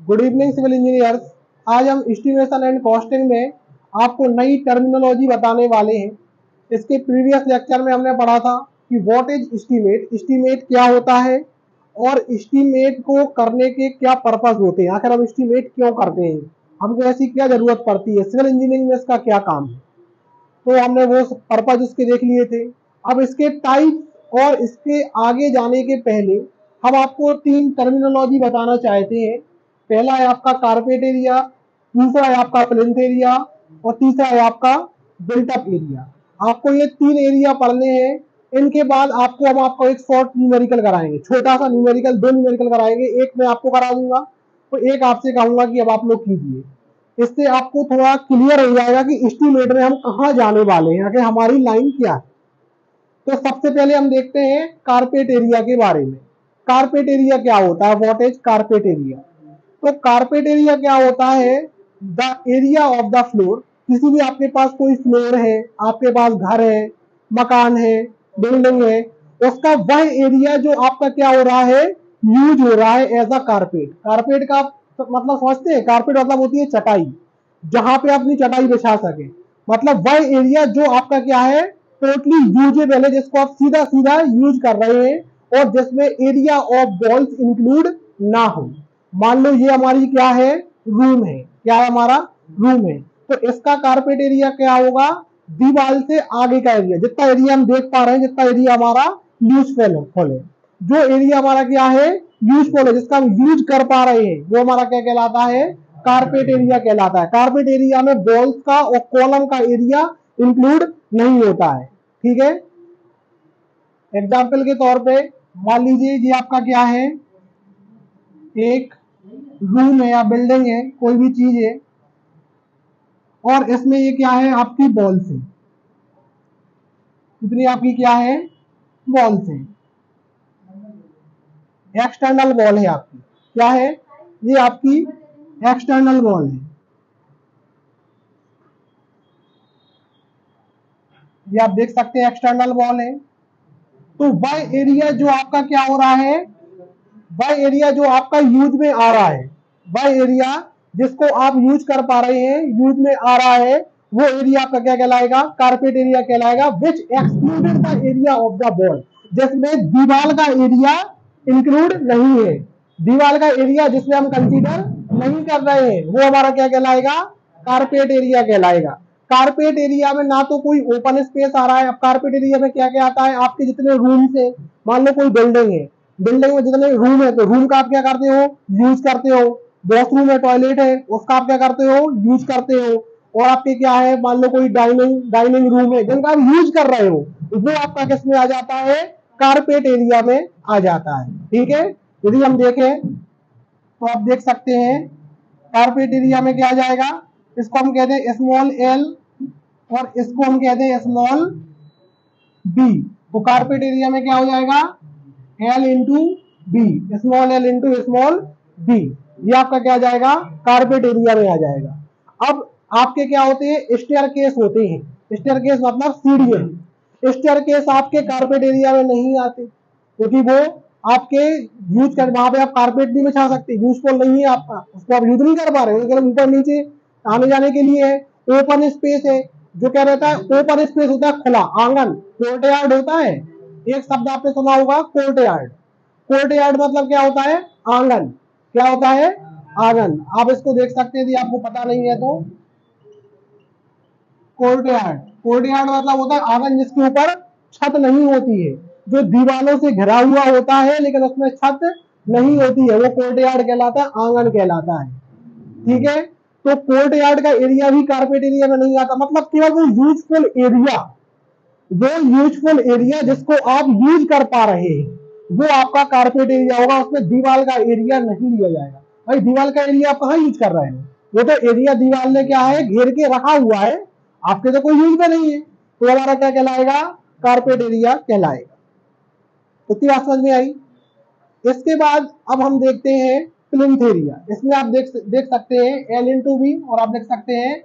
Good evening civil engineers. आज हम estimation and costing में आपको नई टर्मिनोलॉजी बताने वाले हैं। इसके प्रीवियस लेक्चर में हमने पढ़ा था कि व्हाट इज एस्टीमेट, एस्टीमेट क्या होता है और एस्टीमेट को करने के क्या पर्पस होते हैं, आखिर हम एस्टीमेट क्यों करते हैं, हमको ऐसी क्या जरूरत पड़ती है, सिविल इंजीनियरिंग में इसका क्या काम है। तो हमने वो पर्पज उसके देख लिए थे। अब इसके टाइप और इसके आगे जाने के पहले हम आपको तीन टर्मिनोलॉजी बताना चाहते हैं। पहला है आपका कारपेट एरिया, दूसरा है आपका प्लिंथ एरिया और तीसरा है आपका बिल्ट अप एरिया। आपको ये तीन एरिया पढ़ने हैं। इनके बाद आपको एक शॉर्ट न्यूमेरिकल कराएंगे, छोटा सा न्यूमेरिकल, दो न्यूमेरिकल कराएंगे, एक मैं आपको करा दूंगा तो एक आपसे कहूंगा कि अब आप लोग कीजिए। इससे आपको थोड़ा क्लियर हो जाएगा कि एस्टीमेट में हम कहाँ जाने वाले हैं, कि हमारी लाइन क्या है। तो सबसे पहले हम देखते हैं कारपेट एरिया के बारे में। कारपेट एरिया क्या होता है, व्हाट इज कारपेट एरिया। तो कारपेट एरिया क्या होता है, the area of the floor. किसी भी आपके पास कोई फ्लोर है, आपके पास घर है, मकान है, बिल्डिंग है, उसका वह एरिया जो आपका क्या हो रहा है, यूज हो रहा है एज अ कारपेट। कारपेट का मतलब समझते हैं, कारपेट मतलब होती है चटाई, जहां पे अपनी चटाई बिछा सके। मतलब वह एरिया जो आपका क्या है, टोटली यूजेबल है, जिसको आप सीधा सीधा यूज कर रहे हैं और जिसमें एरिया ऑफ वॉल्स इंक्लूड ना हो। मान लो ये हमारी क्या है, रूम है, क्या है हमारा, रूम है। तो इसका कारपेट एरिया क्या होगा, दीवार से आगे का एरिया, जितना एरिया हम देख पा रहे हैं, जितना एरिया हमारा यूजफुल है, जो एरिया हमारा क्या है, यूजफुल है, जिसका हम यूज कर पा रहे हैं, वो हमारा क्या कहलाता है, कारपेट एरिया कहलाता है। कारपेट एरिया में वॉल्स का और कॉलम का एरिया इंक्लूड नहीं होता है। ठीक है, एग्जाम्पल के तौर पे मान लीजिए ये आपका क्या है, एक रूम है या बिल्डिंग है, कोई भी चीज है, और इसमें ये क्या है, आपकी वॉल्स है। कितनी आपकी क्या है, वॉल्स है, एक्सटर्नल वॉल है आपकी, क्या है, ये आपकी एक्सटर्नल वॉल है। ये आप देख सकते हैं एक्सटर्नल वॉल है। तो वह एरिया जो आपका क्या हो रहा है, वह एरिया जो आपका यूज में आ रहा है, वह एरिया जिसको आप यूज कर पा रहे हैं, यूज में आ रहा है, वो एरिया आपका क्या कहलाएगा, कारपेट एरिया कहलाएगा। Which excluded the area of the wall, जिसमें दीवार का एरिया इंक्लूड नहीं है। दीवार का एरिया जिसमें हम कंसीडर नहीं कर रहे हैं, वो हमारा क्या कहलाएगा, कारपेट एरिया कहलाएगा। कारपेट एरिया में ना तो कोई ओपन स्पेस आ रहा है। अब कारपेट एरिया में क्या क्या आता है, आपके जितने रूम्स है, मान लो कोई बिल्डिंग है, बिल्डिंग में जितने रूम है, तो रूम का आप क्या करते हो, यूज करते हो। वॉशरूम है, टॉयलेट है, उसका आप क्या करते हो, यूज करते हो। और आपके क्या है, मान लो कोई डाइनिंग रूम है, जिनका आप यूज कर रहे हो, वो आपका किस में आ जाता है, कारपेट एरिया में आ जाता है। ठीक है, यदि हम देखें तो आप देख सकते हैं कारपेट एरिया में क्या आ जाएगा, इसको हम कहते हैं स्मॉल एल और इसको हम कहते हैं स्मॉल बी। तो कारपेट एरिया में क्या हो जाएगा, L into B, small L into small B, ये आपका क्या आ जाएगा, कारपेट एरिया में आ जाएगा। अब आपके क्या होते हैं, स्टेयर केस होते हैं। स्टेयर केस मतलब सीढ़ियां। स्टेयर केस आपके कारपेट एरिया में नहीं आते, क्योंकि वो आपके यूज कर, वहां पे आप कारपेट नहीं बिछा सकते, यूजफुल नहीं है आपका, उसको आप यूज नहीं कर पा रहे हो, ऊपर नीचे आने जाने के लिए है। ओपन स्पेस है, जो क्या रहता है, ओपन स्पेस होता है, खुला आंगन, कोर्ट यार्ड होता है। एक शब्द आपने सुना होगा, कोर्ट यार्ड। कोर्ट यार्ड मतलब क्या होता है, आंगन। क्या होता है, आंगन। आप इसको देख सकते हैं, यदि आपको पता नहीं है तो। कोर्ट यार्ड, कोर्ट यार्ड मतलब होता है आंगन जिसके ऊपर छत नहीं होती है, जो दीवारों से घिरा हुआ होता है लेकिन उसमें छत नहीं होती है, वो कोर्ट यार्ड कहलाता है, आंगन कहलाता है। ठीक है, तो कोर्ट यार्ड का एरिया भी कारपेट एरिया में नहीं आता। मतलब केवल वो यूजफुल एरिया, वो यूजफुल एरिया जिसको आप यूज कर पा रहे हैं, वो आपका कारपेट एरिया होगा। उसमें दीवार का एरिया नहीं लिया जाएगा। भाई दीवार का एरिया आप कहाँ यूज कर रहे हो, वो तो एरिया दीवार ने क्या है, घेर के रखा हुआ है, आपके तो कोई यूज में नहीं है, तो हमारा क्या कहलाएगा, कारपेट एरिया कहलाएगा। इतनी बात समझ में आई। इसके बाद अब हम देखते हैं प्लिंथ एरिया। इसमें आप देख सकते हैं एल इंटू बी, और आप देख सकते हैं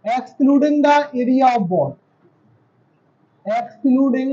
excluding the area of wall, excluding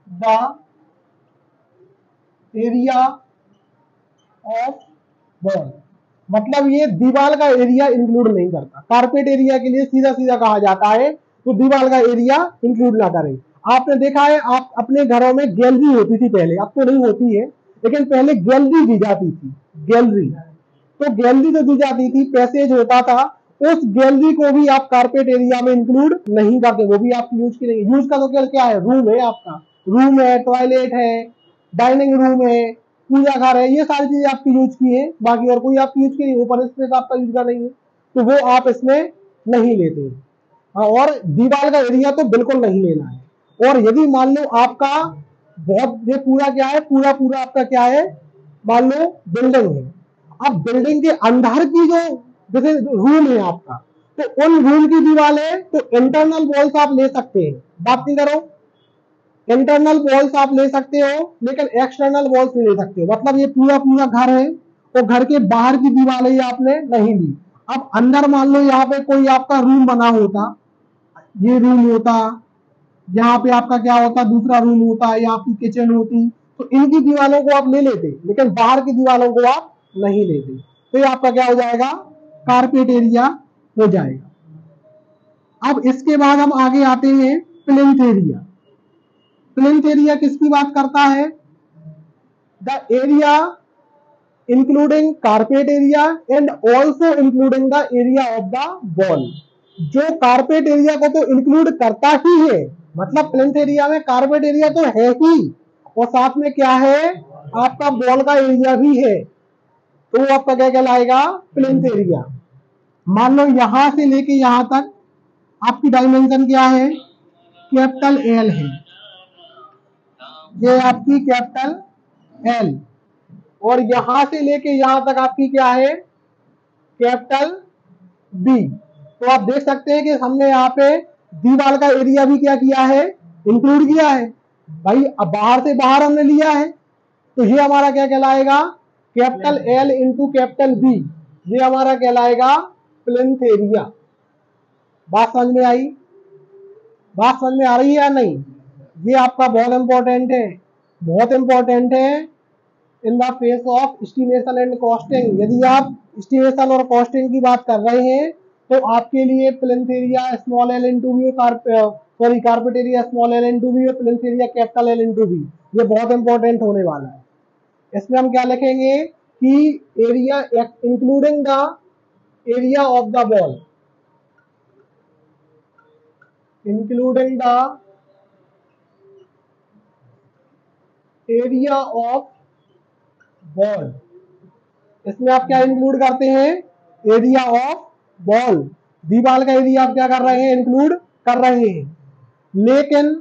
the area of wall, मतलब ये दीवार का एरिया इंक्लूड नहीं करता। कारपेट एरिया के लिए सीधा सीधा कहा जाता है तो दीवार का एरिया इंक्लूड ना करें। आपने देखा है, आप अपने घरों में गैलरी होती थी पहले, अब तो नहीं होती है, लेकिन पहले गैलरी दी जाती थी। गैलरी, तो गैलरी जो दी जाती थी, पैसेज होता था, उस गैलरी को भी आप कारपेट एरिया में इंक्लूड नहीं करते, वो भी आप यूज करेंगे। यूज का तो क्या है, रूम है आपका, रूम है, टॉयलेट है, डाइनिंग रूम है, पूजा घर है, ये सारी चीजें आपकी यूज की है, बाकी और कोई आपकी यूज की नहीं, ओपन स्पेस आपका यूज कर नहीं है, तो वो आप इसमें नहीं लेते। और दीवार का एरिया तो बिल्कुल नहीं लेना है। और यदि मान लो आपका बहुत, ये पूरा क्या है, पूरा पूरा आपका क्या है, मान लो बिल्डिंग है, अब बिल्डिंग के अंदर की जो जैसे रूम है आपका, तो उन रूम की दीवारें तो इंटरनल वॉल्स आप ले सकते हैं, बात नहीं करो, इंटरनल वॉल्स आप ले सकते हो, लेकिन एक्सटर्नल वॉल्स नहीं ले सकते हो। मतलब ये पूरा पूरा घर है तो घर के बाहर की दीवारें आपने नहीं ली। अब अंदर मान लो यहाँ पे कोई आपका रूम बना होता, ये रूम होता, यहाँ पे आपका क्या होता, दूसरा रूम होता, या आपकी किचन होती, तो इनकी दीवारों को आप ले लेते, लेकिन बाहर की दीवारों को आप नहीं लेते, तो ये आपका क्या हो जाएगा, कारपेट एरिया हो जाएगा। अब इसके बाद हम आगे आते हैं प्लिंथ एरिया। प्लिंथ एरिया किसकी बात करता है, the area including carpet area and also including the area of the wall. जो कारपेट एरिया को तो इंक्लूड करता ही है, मतलब प्लिंथ एरिया में कारपेट एरिया तो है ही, और साथ में क्या है, आपका वॉल का एरिया भी है, तो वो आपका क्या कहलाएगा, प्लिंथ एरिया। मान लो यहां से लेके यहां तक आपकी डायमेंशन क्या है, कैपिटल एल है, ये आपकी कैपिटल एल, और यहां से लेके यहां तक आपकी क्या है, कैपिटल बी। तो आप देख सकते हैं कि हमने यहाँ पे दीवार का एरिया भी क्या किया है, इंक्लूड किया है भाई। अब बाहर से बाहर हमने लिया है, तो ये हमारा क्या कहलाएगा, capital L into capital B, ये हमारा कहलाएगा प्लिंथ एरिया। बात समझ में आई, बात समझ में आ रही है या नहीं, ये आपका बहुत इंपॉर्टेंट है, बहुत इंपॉर्टेंट है in the face of estimation and costing. यदि आप एस्टिमेशन और कॉस्टिंग की बात कर रहे हैं तो आपके लिए plinth area small L into B, sorry carpet area small L into B, plinth area capital L into B, ये बहुत इंपॉर्टेंट होने वाला है। इसमें हम क्या लिखेंगे कि area including the area of the wall, including the area of wall. इसमें आप क्या इंक्लूड करते हैं, एरिया ऑफ वॉल, दीवार का एरिया आप क्या कर रहे हैं, इंक्लूड कर रहे हैं। लेकिन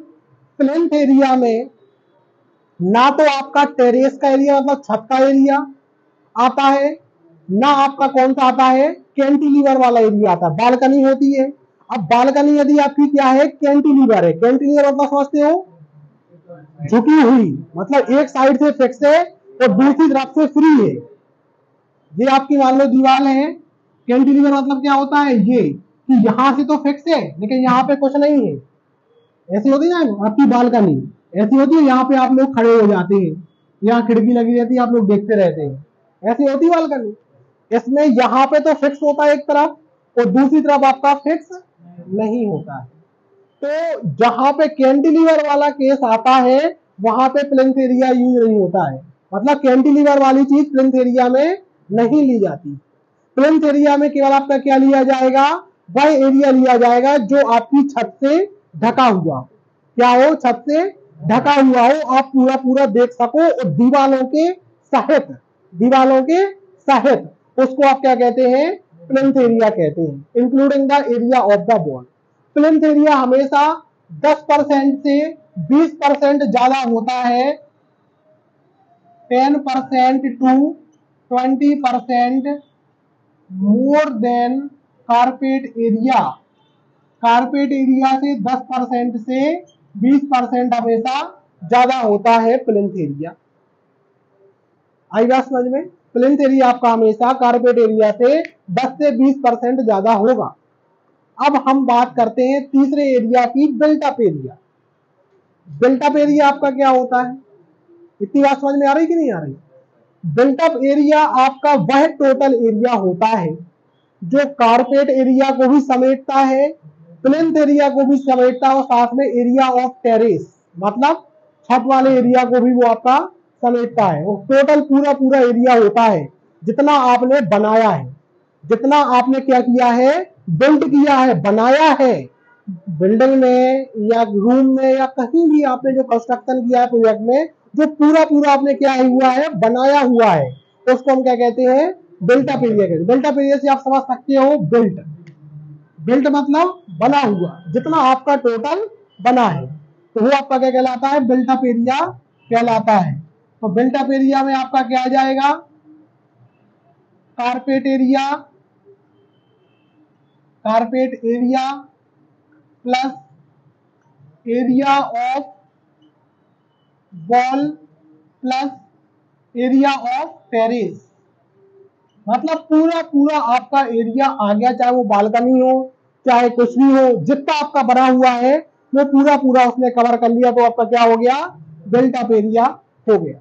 प्लिंथ एरिया में ना तो आपका टेरेस का एरिया मतलब छत का एरिया आता है, ना आपका कौन सा आता है, कैंटिलीवर वाला एरिया आता है, बालकनी होती है। अब बालकनी यदि आपकी क्या है, कैंटिलीवर है, कैंटिलीवर मतलब समझते हो, झुकी हुई, मतलब एक साइड से फिक्स है और दूसरी तरफ से फ्री है। ये आपकी मान लो दीवार है, कैंटिलीवर मतलब क्या होता है, ये कि यहां से तो फिक्स है लेकिन यहाँ पे कुछ नहीं है, ऐसी होती है ना आपकी बालकनी, ऐसी होती है, यहाँ पे आप लोग खड़े हो जाते हैं, यहाँ खिड़की लगी रहती है, आप लोग देखते रहते हैं, ऐसी होती है बालकनी। इसमें यहाँ पे तो फिक्स होता है एक तरफ और दूसरी तरफ आपका फिक्स नहीं होता है। तो जहां पे कैंटिलीवर वाला केस आता है वहां पे प्लिंथ एरिया यूज नहीं होता है, मतलब कैंटिलीवर वाली चीज प्लिंथ एरिया में नहीं ली जाती। प्लिंथ एरिया में केवल आपका क्या लिया जाएगा, वह एरिया लिया जाएगा जो आपकी छत से ढका हुआ, क्या हो, छत से ढका हुआ हो, आप पूरा पूरा देख सको, और दीवालों के सहित, दीवालों के सहित, उसको आप क्या कहते हैं, प्लिंथ एरिया कहते हैं, including the area of the wall. Plinth area हमेशा 10% से 20% ज्यादा होता है, 10% to 20% more than carpet area. Carpet area से 10% से 20% हमेशा ज्यादा होता है प्लिंथ एरिया। आई बात समझ में, प्लिंथ एरिया आपका हमेशा कारपेट एरिया से 10 से 20% ज्यादा होगा। अब हम बात करते हैं तीसरे एरिया की, बिल्टअप एरिया। बिल्टअप एरिया आपका क्या होता है, इतनी बात समझ में आ रही कि नहीं आ रही, बिल्ट अप एरिया आपका वह टोटल एरिया होता है जो कारपेट एरिया को भी समेटता है, प्लिंथ एरिया को भी समेटता है और साथ में एरिया ऑफ टेरेस मतलब छत वाले एरिया को भी वो आपका समेटता है। वो टोटल पूरा पूरा एरिया होता है जितना आपने बनाया है, जितना आपने क्या किया है, बिल्ड किया है, बनाया है। बिल्डिंग में या रूम में या कहीं भी आपने जो कंस्ट्रक्शन किया है प्रोजेक्ट में, जो पूरा पूरा आपने क्या हुआ है, बनाया हुआ है, तो उसको हम क्या कहते हैं, बिल्ट अप एरिया कहते हैं। बिल्ट अप एरिया से आप समझ सकते हो बिल्ट, बिल्ट मतलब बना हुआ, जितना आपका टोटल बना है तो वो आपका क्या कहलाता है, बिल्ट अप एरिया कहलाता है। तो बिल्ट अप एरिया में आपका क्या आ जाएगा, carpet area, carpet area plus area of wall plus area of terrace, मतलब पूरा पूरा आपका एरिया आ गया, चाहे वो बालकनी हो चाहे कुछ भी हो, जितना आपका बना हुआ है वो पूरा पूरा उसने कवर कर लिया, तो आपका क्या हो गया, बिल्ट अप एरिया हो गया।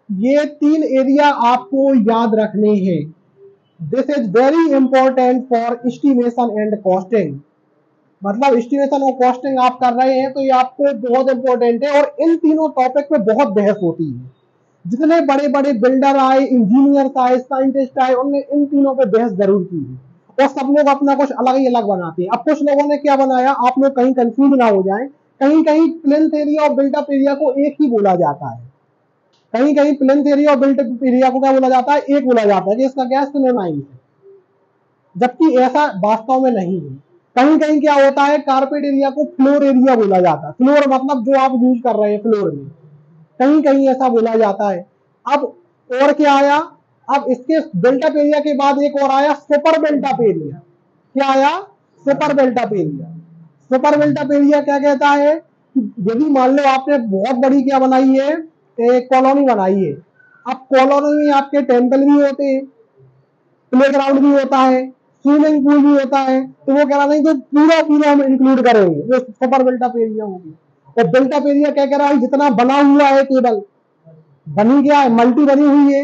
ये 3 एरिया आपको याद रखने हैं। This is very important for estimation and costing, मतलब एस्टिमेशन और कॉस्टिंग आप कर रहे हैं तो ये आपको बहुत इंपॉर्टेंट है। और इन तीनों टॉपिक पे बहुत बहस होती है, जितने बड़े बड़े बिल्डर आए, इंजीनियर्स आए, साइंटिस्ट आए, उनने इन तीनों पे बहस जरूर की है और सब लोग अपना कुछ अलग ही अलग बनाते हैं। अब कुछ लोगों ने क्या बनाया, आप लोग कहीं कंफ्यूज ना हो जाएं, कहीं कहीं प्लिंथ एरिया और बिल्ट अप एरिया को एक ही बोला जाता है, कहीं कहीं प्लिंथ एरिया और बिल्ट अप एरिया को क्या बोला जाता है, एक बोला जाता है कि इसका क्या सिनोनिम्स है, जबकि ऐसा वास्तव में नहीं है। कहीं कहीं क्या होता है, कारपेट एरिया को फ्लोर एरिया बोला जाता है, फ्लोर मतलब जो आप यूज कर रहे हैं फ्लोर में, कहीं कहीं ऐसा बोला जाता है। अब और क्या आया, अब इसके बिल्ट अप एरिया के बाद एक और आया सुपर बिल्ट अप एरिया। क्या आया, super built up area. Super built up area क्या कहता है, यदि मान लो आपने बहुत बड़ी क्या बनाई है, एक कॉलोनी बनाई है, अब कॉलोनी में आपके टेंपल भी होते हैं, प्लेग्राउंड भी होता है, स्विमिंग पूल भी होता है, तो वो कह रहा नहीं तो पूरा पूरा हम इंक्लूड करेंगे, वो सुपर बिल्ट अप एरिया होगी। और बिल्ट अप एरिया क्या कह रहा है, जितना बना हुआ है, केवल बनी क्या है, मल्टी बनी हुई है,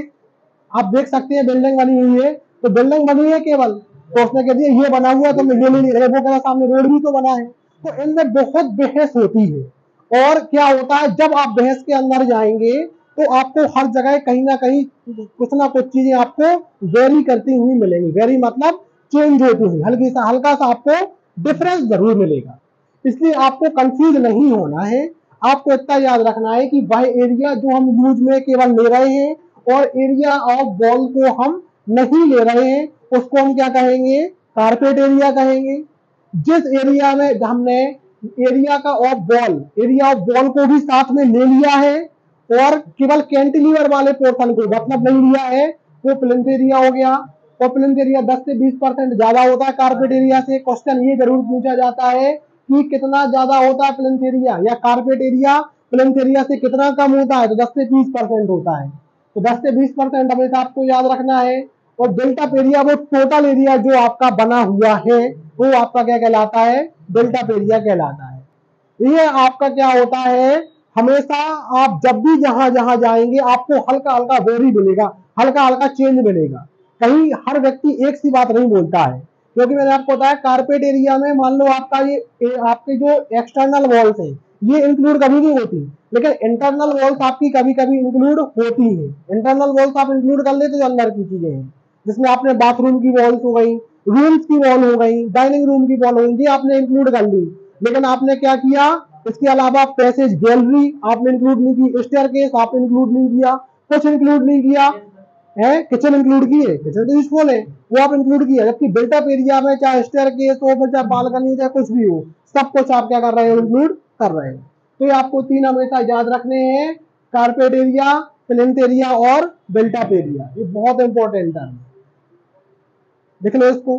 आप देख सकते हैं बिल्डिंग बनी हुई है, तो बिल्डिंग बनी है केवल, तो उसने कह दिया ये बना हुआ तो ये नहीं रहे, वो कह रहा सामने रोड भी तो बना है। तो इनमें बहुत बहस होती है। और क्या होता है, जब आप बहस के अंदर जाएंगे तो आपको हर जगह कहीं ना कहीं कुछ ना कुछ चीजें आपको वेरी करती हुई मिलेंगी, वेरी मतलब चेंज होती हुई, हल्का सा आपको डिफरेंस जरूर मिलेगा। इसलिए आपको कंफ्यूज नहीं होना है, आपको इतना याद रखना है कि वह एरिया जो हम यूज में केवल ले रहे हैं और एरिया ऑफ वॉल को हम नहीं ले रहे हैं, उसको हम क्या कहेंगे, कारपेट एरिया कहेंगे। जिस एरिया में हमने एरिया का of wall, area of wall को भी साथ में ले लिया है और केवल कैंटिलीवर वाले पोर्शन को मतलब नहीं लिया है, वो प्लिंथ एरिया हो गया। और प्लिंथ एरिया 10 से 20% ज्यादा होता है कारपेट एरिया से। क्वेश्चन ये जरूर पूछा जाता है कि कितना ज्यादा होता है प्लिंथ एरिया, या कारपेट एरिया प्लिंथ एरिया से कितना कम होता है, तो 10 से 20% होता है। तो 10 से 20% हमेशा आपको याद रखना है। और बिल्ट अप एरिया वो टोटल एरिया जो आपका बना हुआ है वो आपका क्या कहलाता है, बिल्ट अप एरिया कहलाता है। ये आपका क्या होता है, हमेशा आप जब भी जहां जहां जाएंगे आपको हल्का हल्का वेरी मिलेगा, हल्का हल्का चेंज मिलेगा। कहीं हर व्यक्ति एक सी बात नहीं बोलता है, क्योंकि मैंने आपको बताया कारपेट एरिया में मान लो आपका ये आपके जो एक्सटर्नल वॉल्स हैं ये इंक्लूड कभी नहीं होती, लेकिन इंटरनल वॉल्स आपकी कभी कभी इंक्लूड होती है। इंटरनल वॉल्स आप इंक्लूड कर लेते जो अंदर की चीजें हैं, जिसमें आपने बाथरूम की वॉल्स हो गई, रूम्स की वॉल हो गई, डाइनिंग रूम की वॉल हो गई, ये आपने इंक्लूड कर ली। लेकिन आपने क्या किया, इसके अलावा पैसेज गैलरी आपने इंक्लूड नहीं की, स्टेयरकेस आपने इंक्लूड नहीं किया, कुछ इंक्लूड नहीं किया है, किचन इंक्लूड किए, किचन तो यूजफुल है वो आप इंक्लूड किया। जबकि बिल्ट अप एरिया में चाहे स्टेयरकेस हो चाहे बालकनी चाहे कुछ भी हो, सब कुछ आप क्या कर रहे हो, इंक्लूड कर रहे हो। तो ये आपको 3 हमेशा याद रखने हैं, कारपेट एरिया, प्लिंथ एरिया और बिल्ट अप एरिया, ये बहुत इंपॉर्टेंट है, देख लो इसको।